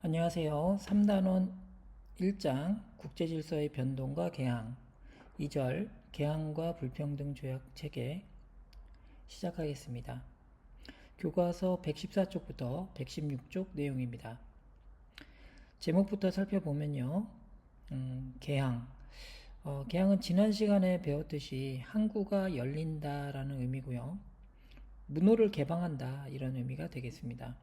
안녕하세요. 3단원 1장 국제질서의 변동과 개항 2절 개항과 불평등 조약 체계 시작하겠습니다. 교과서 114쪽부터 116쪽 내용입니다. 제목부터 살펴보면요. 개항. 개항은 지난 시간에 배웠듯이 항구가 열린다라는 의미고요. 문호를 개방한다 이런 의미가 되겠습니다.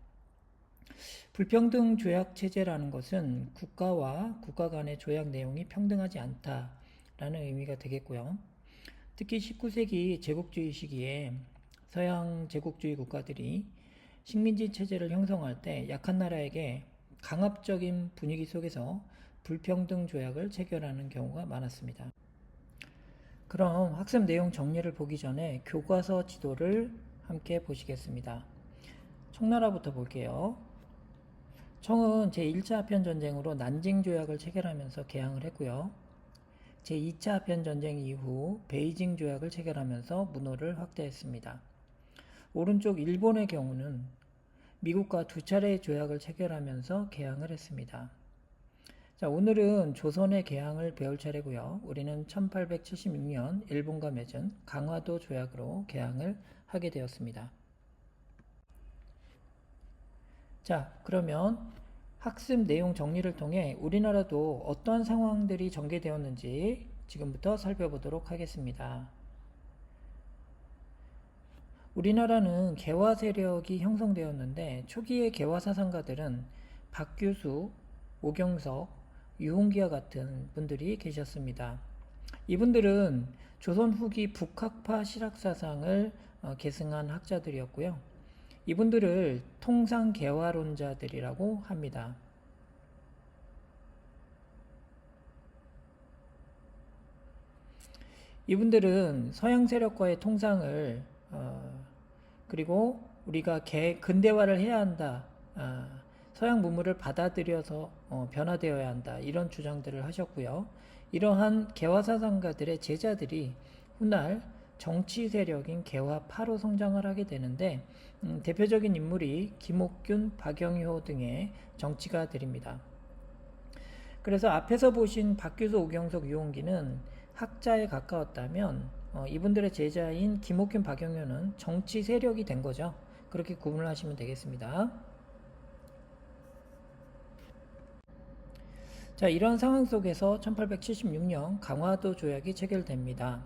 불평등 조약 체제라는 것은 국가와 국가 간의 조약 내용이 평등하지 않다라는 의미가 되겠고요. 특히 19세기 제국주의 시기에 서양 제국주의 국가들이 식민지 체제를 형성할 때 약한 나라에게 강압적인 분위기 속에서 불평등 조약을 체결하는 경우가 많았습니다. 그럼 학습 내용 정리를 보기 전에 교과서 지도를 함께 보시겠습니다. 청나라부터 볼게요. 청은 제1차 아편전쟁으로 난징조약을 체결하면서 개항을 했고요. 제2차 아편전쟁 이후 베이징조약을 체결하면서 문호를 확대했습니다. 오른쪽 일본의 경우는 미국과 두 차례의 조약을 체결하면서 개항을 했습니다. 자, 오늘은 조선의 개항을 배울 차례고요. 우리는 1876년 일본과 맺은 강화도 조약으로 개항을 하게 되었습니다. 자, 그러면 학습 내용 정리를 통해 우리나라도 어떤 상황들이 전개되었는지 지금부터 살펴보도록 하겠습니다. 우리나라는 개화 세력이 형성되었는데 초기의 개화 사상가들은 박규수, 오경석, 유홍기와 같은 분들이 계셨습니다. 이분들은 조선 후기 북학파 실학사상을 계승한 학자들이었고요. 이분들을 통상개화론자들이라고 합니다. 이분들은 서양 세력과의 통상을 그리고 우리가 근대화를 해야 한다. 서양 문물을 받아들여서 변화되어야 한다. 이런 주장들을 하셨고요. 이러한 개화사상가들의 제자들이 훗날 정치 세력인 개화파로 성장을 하게 되는데 대표적인 인물이 김옥균, 박영효 등의 정치가들입니다. 그래서 앞에서 보신 박규수, 오경석, 유홍기는 학자에 가까웠다면 이분들의 제자인 김옥균, 박영효는 정치 세력이 된 거죠. 그렇게 구분을 하시면 되겠습니다. 자, 이런 상황 속에서 1876년 강화도 조약이 체결됩니다.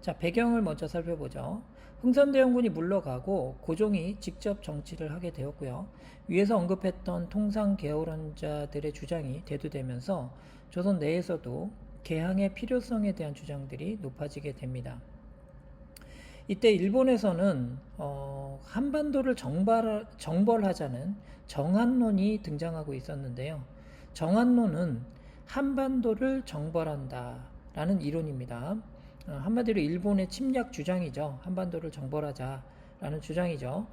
자, 배경을 먼저 살펴보죠. 흥선대원군이 물러가고 고종이 직접 정치를 하게 되었고요. 위에서 언급했던 통상개화론자들의 주장이 대두되면서 조선 내에서도 개항의 필요성에 대한 주장들이 높아지게 됩니다. 이때 일본에서는 한반도를 정벌하자는 정한론이 등장하고 있었는데요. 정한론은 한반도를 정벌한다라는 이론입니다. 한마디로 일본의 침략 주장이죠. 한반도를 정벌하자라는 주장이죠.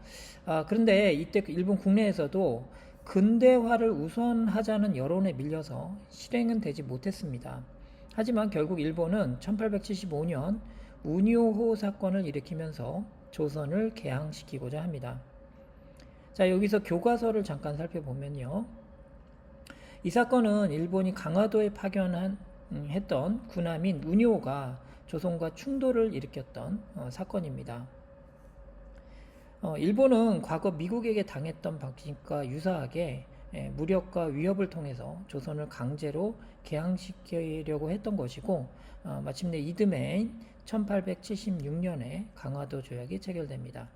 그런데 이때 일본 국내에서도 근대화를 우선하자는 여론에 밀려서 실행은 되지 못했습니다. 하지만 결국 일본은 1875년 우니오호 사건을 일으키면서 조선을 개항시키고자 합니다. 자, 여기서 교과서를 잠깐 살펴보면요. 이 사건은 일본이 강화도에 파견했던 군함인 우니오가 조선과 충돌을 일으켰던 사건입니다. 일본은 과거 미국에게 당했던 방식과 유사하게 무력과 위협을 통해서 조선을 강제로 개항시키려고 했던 것이고 마침내 이듬해인 1876년에 강화도 조약이 체결됩니다.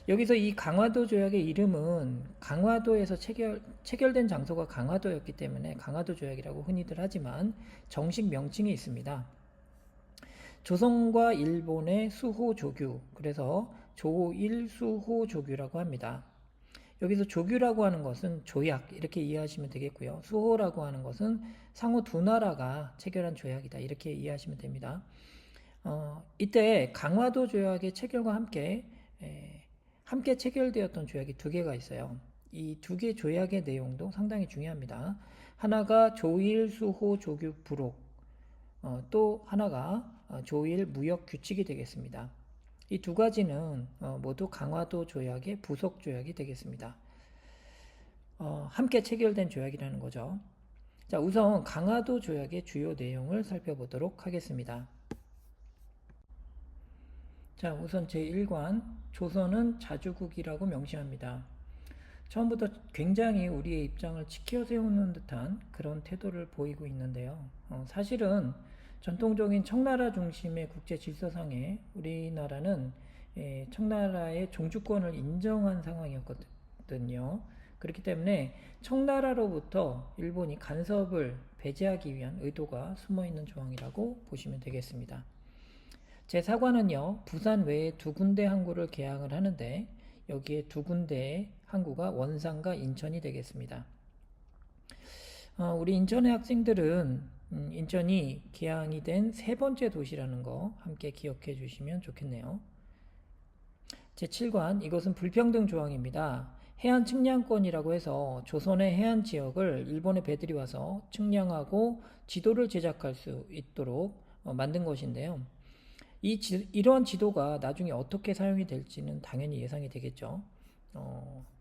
여기서 이 강화도 조약의 이름은 강화도에서 체결된 장소가 강화도였기 때문에 강화도 조약이라고 흔히들 하지만 정식 명칭이 있습니다. 조선과 일본의 수호조규, 그래서 조일수호조규라고 합니다. 여기서 조규라고 하는 것은 조약 이렇게 이해하시면 되겠고요. 수호라고 하는 것은 상호 두 나라가 체결한 조약이다 이렇게 이해하시면 됩니다. 이때 강화도 조약의 체결과 함께 체결되었던 조약이 두 개가 있어요. 이 두 개 조약의 내용도 상당히 중요합니다. 하나가 조일수호 조규 부록, 또 하나가 조일 무역 규칙이 되겠습니다. 이 두 가지는 모두 강화도 조약의 부속 조약이 되겠습니다. 함께 체결된 조약이라는 거죠. 자, 우선 강화도 조약의 주요 내용을 살펴보도록 하겠습니다. 자, 우선 제1관 조선은 자주국이라고 명시합니다. 처음부터 굉장히 우리의 입장을 지켜 세우는 듯한 그런 태도를 보이고 있는데요. 사실은 전통적인 청나라 중심의 국제 질서상에 우리나라는 청나라의 종주권을 인정한 상황이었거든요. 그렇기 때문에 청나라로부터 일본이 간섭을 배제하기 위한 의도가 숨어있는 조항이라고 보시면 되겠습니다. 제4관은요, 부산 외에 두 군데 항구를 개항을 하는데 여기에 두 군데의 항구가 원산과 인천이 되겠습니다. 우리 인천의 학생들은 인천이 개항이 된 세 번째 도시라는 거 함께 기억해 주시면 좋겠네요. 제7관, 이것은 불평등 조항입니다. 해안 측량권이라고 해서 조선의 해안 지역을 일본의 배들이 와서 측량하고 지도를 제작할 수 있도록 만든 것인데요. 이러한 지도가 나중에 어떻게 사용이 될지는 당연히 예상이 되겠죠.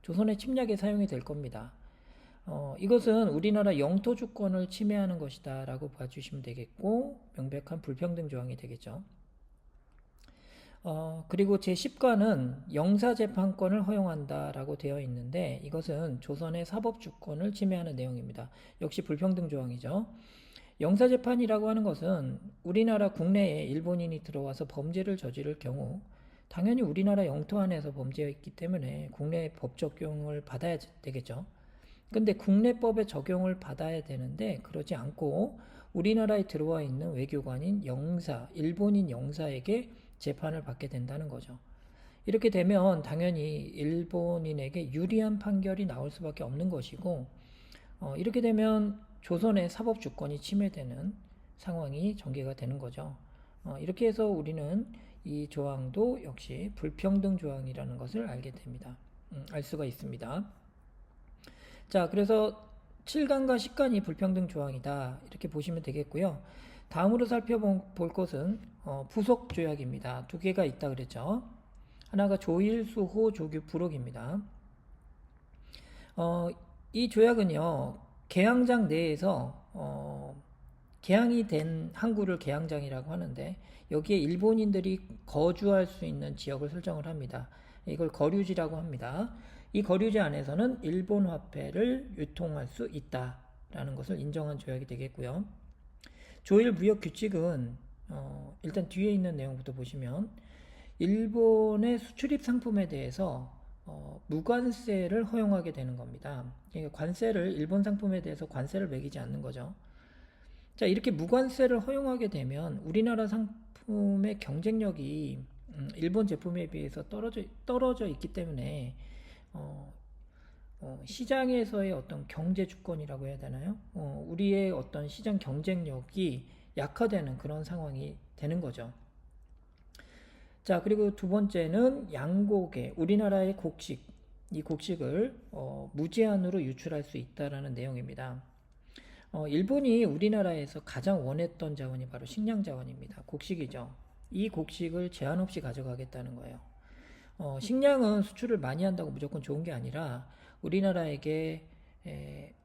조선의 침략에 사용이 될 겁니다. 이것은 우리나라 영토 주권을 침해하는 것이다 라고 봐주시면 되겠고, 명백한 불평등 조항이 되겠죠. 그리고 제10관은 영사재판권을 허용한다 라고 되어 있는데, 이것은 조선의 사법주권을 침해하는 내용입니다. 역시 불평등 조항이죠. 영사재판이라고 하는 것은 우리나라 국내에 일본인이 들어와서 범죄를 저지를 경우 당연히 우리나라 영토 안에서 범죄했기 때문에 국내 법 적용을 받아야 되겠죠. 근데 국내법의 적용을 받아야 되는데 그러지 않고 우리나라에 들어와 있는 외교관인 영사, 일본인 영사에게 재판을 받게 된다는 거죠. 이렇게 되면 당연히 일본인에게 유리한 판결이 나올 수밖에 없는 것이고, 이렇게 되면 조선의 사법 주권이 침해되는 상황이 전개가 되는 거죠. 이렇게 해서 우리는 이 조항도 역시 불평등 조항이라는 것을 알게 됩니다. 알 수가 있습니다. 자, 그래서 7관과 10관이 불평등 조항이다 이렇게 보시면 되겠고요. 다음으로 살펴볼 것은 부속 조약입니다. 두 개가 있다 그랬죠. 하나가 조일수호 조규 부록입니다. 이 조약은요, 개항장 내에서 개항이 된 항구를 개항장이라고 하는데 여기에 일본인들이 거주할 수 있는 지역을 설정을 합니다. 이걸 거류지라고 합니다. 이 거류지 안에서는 일본 화폐를 유통할 수 있다라는 것을 인정한 조약이 되겠고요. 조일 무역 규칙은 일단 뒤에 있는 내용부터 보시면 일본의 수출입 상품에 대해서 무관세를 허용하게 되는 겁니다. 그러니까 관세를 일본 상품에 대해서 관세를 매기지 않는 거죠. 자, 이렇게 무관세를 허용하게 되면 우리나라 상품의 경쟁력이 일본 제품에 비해서 떨어져 있기 때문에 시장에서의 어떤 경제 주권이라고 해야 되나요? 우리의 어떤 시장 경쟁력이 약화되는 그런 상황이 되는 거죠. 자, 그리고 두 번째는 양곡의 우리나라의 곡식, 이 곡식을 무제한으로 유출할 수 있다라는 내용입니다. 일본이 우리나라에서 가장 원했던 자원이 바로 식량 자원입니다. 곡식이죠. 이 곡식을 제한 없이 가져가겠다는 거예요. 식량은 수출을 많이 한다고 무조건 좋은 게 아니라 우리나라에게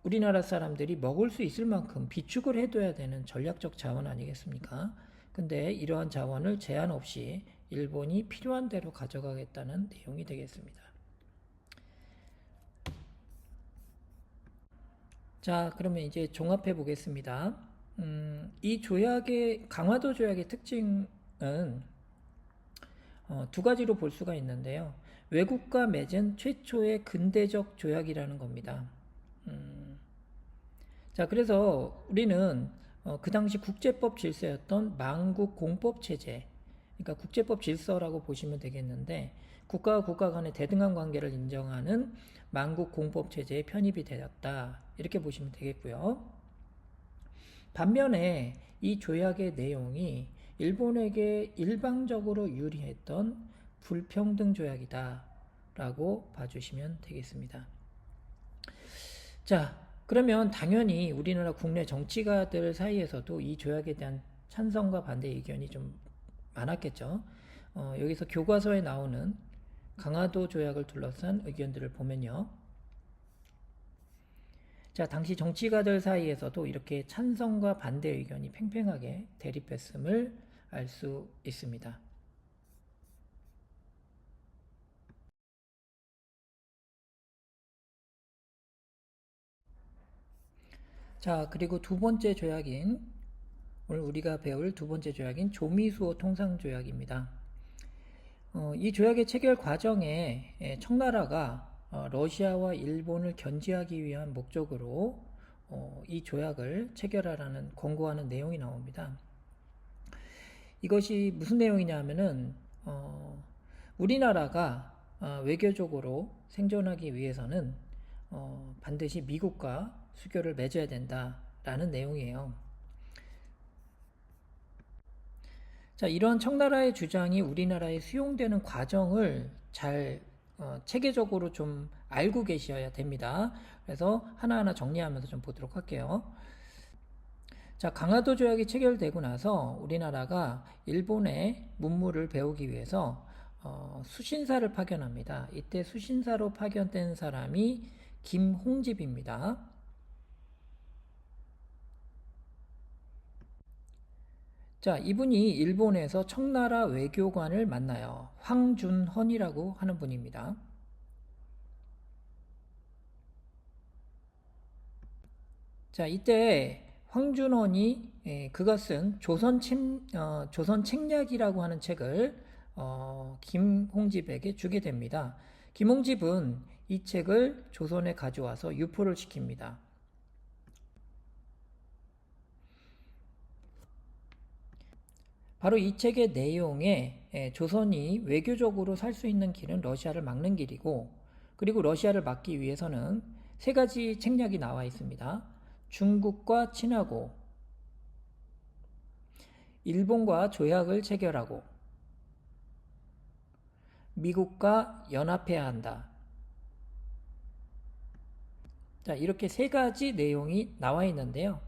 우리나라 사람들이 먹을 수 있을 만큼 비축을 해둬야 되는 전략적 자원 아니겠습니까? 근데 이러한 자원을 제한 없이 일본이 필요한 대로 가져가겠다는 내용이 되겠습니다. 자, 그러면 이제 종합해 보겠습니다. 이 조약의 강화도 조약의 특징은 두 가지로 볼 수가 있는데요. 외국과 맺은 최초의 근대적 조약이라는 겁니다. 자, 그래서 우리는 그 당시 국제법 질서였던 만국 공법 체제, 그러니까 국제법 질서라고 보시면 되겠는데 국가와 국가 간의 대등한 관계를 인정하는 만국 공법 체제에 편입이 되었다 이렇게 보시면 되겠고요. 반면에 이 조약의 내용이 일본에게 일방적으로 유리했던 불평등 조약이다 라고 봐주시면 되겠습니다. 자, 그러면 당연히 우리나라 국내 정치가들 사이에서도 이 조약에 대한 찬성과 반대 의견이 좀 많았겠죠. 여기서 교과서에 나오는 강화도 조약을 둘러싼 의견들을 보면요. 자, 당시 정치가들 사이에서도 이렇게 찬성과 반대 의견이 팽팽하게 대립했음을 알 수 있습니다. 자, 그리고 두 번째 조약인, 오늘 우리가 배울 두 번째 조약인 조미수호 통상조약입니다. 이 조약의 체결 과정에 청나라가 러시아와 일본을 견제하기 위한 목적으로 이 조약을 체결하라는 권고하는 내용이 나옵니다. 이것이 무슨 내용이냐 하면은 우리나라가 외교적으로 생존하기 위해서는 반드시 미국과 수교를 맺어야 된다라는 내용이에요. 자, 이런 청나라의 주장이 우리나라에 수용되는 과정을 잘 체계적으로 좀 알고 계셔야 됩니다. 그래서 하나하나 정리하면서 좀 보도록 할게요. 자, 강화도 조약이 체결되고 나서 우리나라가 일본의 문물을 배우기 위해서 수신사를 파견합니다. 이때 수신사로 파견된 사람이 김홍집입니다. 자, 이분이 일본에서 청나라 외교관을 만나요. 황준헌이라고 하는 분입니다. 자, 이때 황준헌이 그가 쓴 조선 책략이라고 하는 책을 김홍집에게 주게 됩니다. 김홍집은 이 책을 조선에 가져와서 유포를 시킵니다. 바로 이 책의 내용에 조선이 외교적으로 살 수 있는 길은 러시아를 막는 길이고, 그리고 러시아를 막기 위해서는 세 가지 책략이 나와 있습니다. 중국과 친하고, 일본과 조약을 체결하고, 미국과 연합해야 한다. 자, 이렇게 세 가지 내용이 나와 있는데요.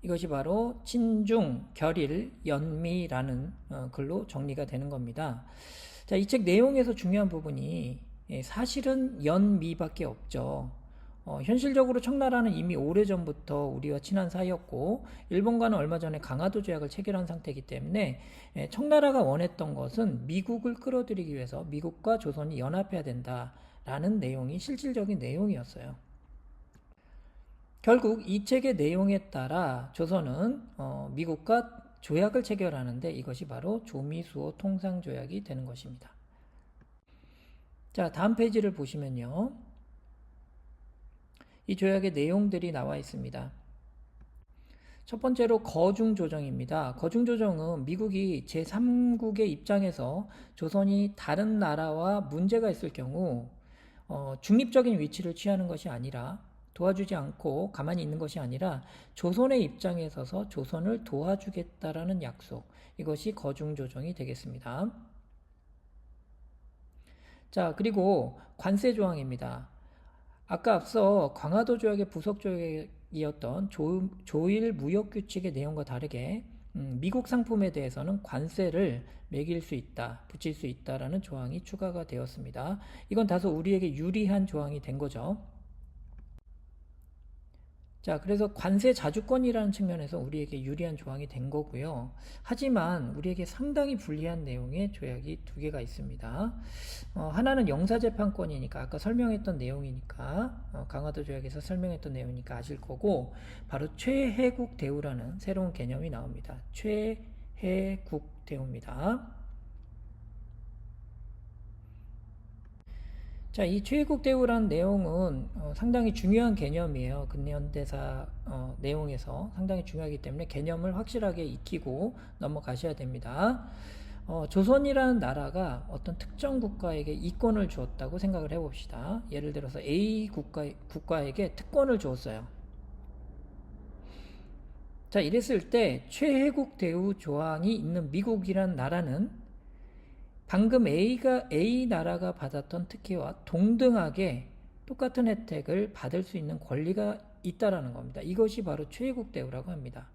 이것이 바로 친중, 결일, 연미라는 글로 정리가 되는 겁니다. 자, 이 책 내용에서 중요한 부분이 사실은 연미밖에 없죠. 현실적으로 청나라는 이미 오래전부터 우리와 친한 사이였고 일본과는 얼마 전에 강화도 조약을 체결한 상태이기 때문에 청나라가 원했던 것은 미국을 끌어들이기 위해서 미국과 조선이 연합해야 된다라는 내용이 실질적인 내용이었어요. 결국 이 책의 내용에 따라 조선은 미국과 조약을 체결하는데 이것이 바로 조미수호 통상조약이 되는 것입니다. 자, 다음 페이지를 보시면요. 이 조약의 내용들이 나와 있습니다. 첫 번째로 거중조정입니다. 거중조정은 미국이 제3국의 입장에서 조선이 다른 나라와 문제가 있을 경우 중립적인 위치를 취하는 것이 아니라 도와주지 않고 가만히 있는 것이 아니라 조선의 입장에 서서 조선을 도와주겠다라는 약속, 이것이 거중조정이 되겠습니다. 자, 그리고 관세 조항입니다. 아까 앞서 강화도 조약의 부속 조약이었던 조일 무역 규칙의 내용과 다르게 미국 상품에 대해서는 관세를 매길 수 있다, 붙일 수 있다라는 조항이 추가가 되었습니다. 이건 다소 우리에게 유리한 조항이 된 거죠. 자, 그래서 관세 자주권이라는 측면에서 우리에게 유리한 조항이 된 거고요. 하지만 우리에게 상당히 불리한 내용의 조약이 두 개가 있습니다. 하나는 영사재판권이니까 아까 설명했던 내용이니까 강화도 조약에서 설명했던 내용이니까 아실 거고 바로 최해국 대우라는 새로운 개념이 나옵니다. 최해국 대우입니다. 자, 이 최애국 대우라는 내용은 상당히 중요한 개념이에요. 근현대사 내용에서 상당히 중요하기 때문에 개념을 확실하게 익히고 넘어가셔야 됩니다. 조선이라는 나라가 어떤 특정 국가에게 이권을 주었다고 생각을 해봅시다. 예를 들어서 A 국가에게 특권을 주었어요. 자, 이랬을 때 최혜국 대우 조항이 있는 미국이란 나라는 방금 A 나라가 받았던 특혜와 동등하게 똑같은 혜택을 받을 수 있는 권리가 있다라는 겁니다. 이것이 바로 최혜국 대우라고 합니다.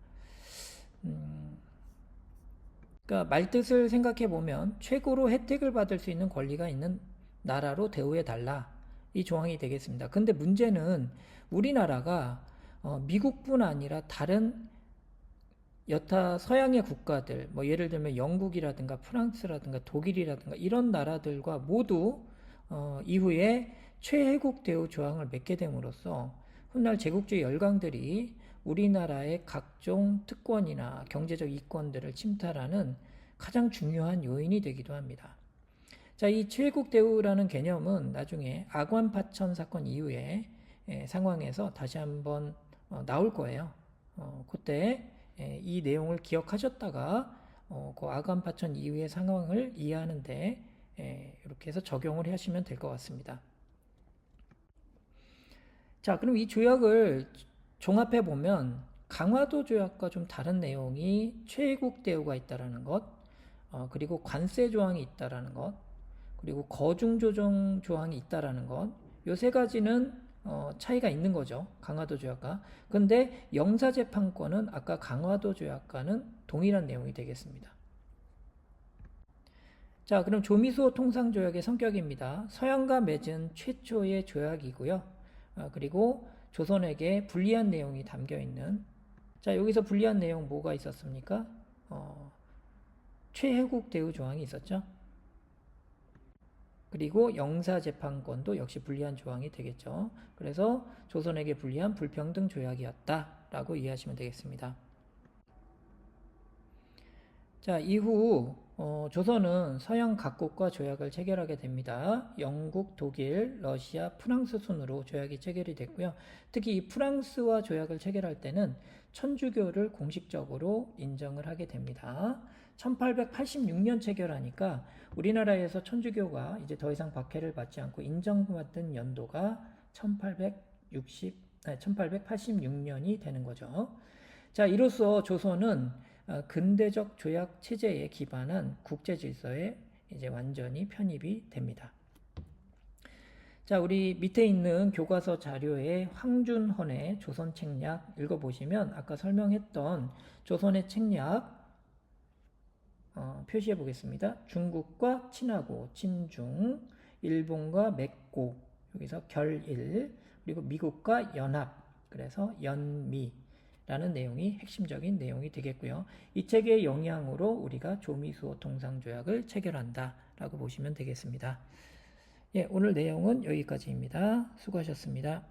그러니까 말뜻을 생각해 보면 최고로 혜택을 받을 수 있는 권리가 있는 나라로 대우해 달라. 이 조항이 되겠습니다. 근데 문제는 우리나라가 미국뿐 아니라 다른 여타 서양의 국가들, 뭐 예를 들면 영국이라든가 프랑스라든가 독일이라든가 이런 나라들과 모두 이후에 최혜국 대우 조항을 맺게 됨으로써 훗날 제국주의 열강들이 우리나라의 각종 특권이나 경제적 이권들을 침탈하는 가장 중요한 요인이 되기도 합니다. 자, 이 최혜국 대우라는 개념은 나중에 아관파천 사건 이후에 상황에서 다시 한번 나올 거예요. 그때 이 내용을 기억하셨다가 그 아관파천 이후의 상황을 이해하는데 이렇게 해서 적용을 하시면 될 것 같습니다. 자, 그럼 이 조약을 종합해 보면 강화도 조약과 좀 다른 내용이 최혜국 대우가 있다라는 것, 그리고 관세 조항이 있다라는 것, 그리고 거중 조정 조항이 있다라는 것, 요 세 가지는 차이가 있는 거죠. 강화도 조약과. 근데 영사재판권은 아까 강화도 조약과는 동일한 내용이 되겠습니다. 자, 그럼 조미수호 통상조약의 성격입니다. 서양과 맺은 최초의 조약이고요. 그리고 조선에게 불리한 내용이 담겨 있는. 자, 여기서 불리한 내용 뭐가 있었습니까? 최혜국 대우 조항이 있었죠. 그리고 영사재판권도 역시 불리한 조항이 되겠죠. 그래서 조선에게 불리한 불평등 조약이었다라고 이해하시면 되겠습니다. 자, 이후 조선은 서양 각국과 조약을 체결하게 됩니다. 영국, 독일, 러시아, 프랑스 순으로 조약이 체결이 됐고요. 특히 이 프랑스와 조약을 체결할 때는 천주교를 공식적으로 인정을 하게 됩니다. 1886년 체결하니까 우리나라에서 천주교가 이제 더 이상 박해를 받지 않고 인정받은 연도가 1886년이 되는 거죠. 자, 이로써 조선은 근대적 조약 체제에 기반한 국제 질서에 이제 완전히 편입이 됩니다. 자, 우리 밑에 있는 교과서 자료에 황준헌의 조선 책략 읽어보시면 아까 설명했던 조선의 책략 표시해 보겠습니다. 중국과 친하고 친중, 일본과 맺고, 여기서 결일, 그리고 미국과 연합, 그래서 연미라는 내용이 핵심적인 내용이 되겠고요. 이 책의 영향으로 우리가 조미수호 통상조약을 체결한다라고 보시면 되겠습니다. 예, 오늘 내용은 여기까지입니다. 수고하셨습니다.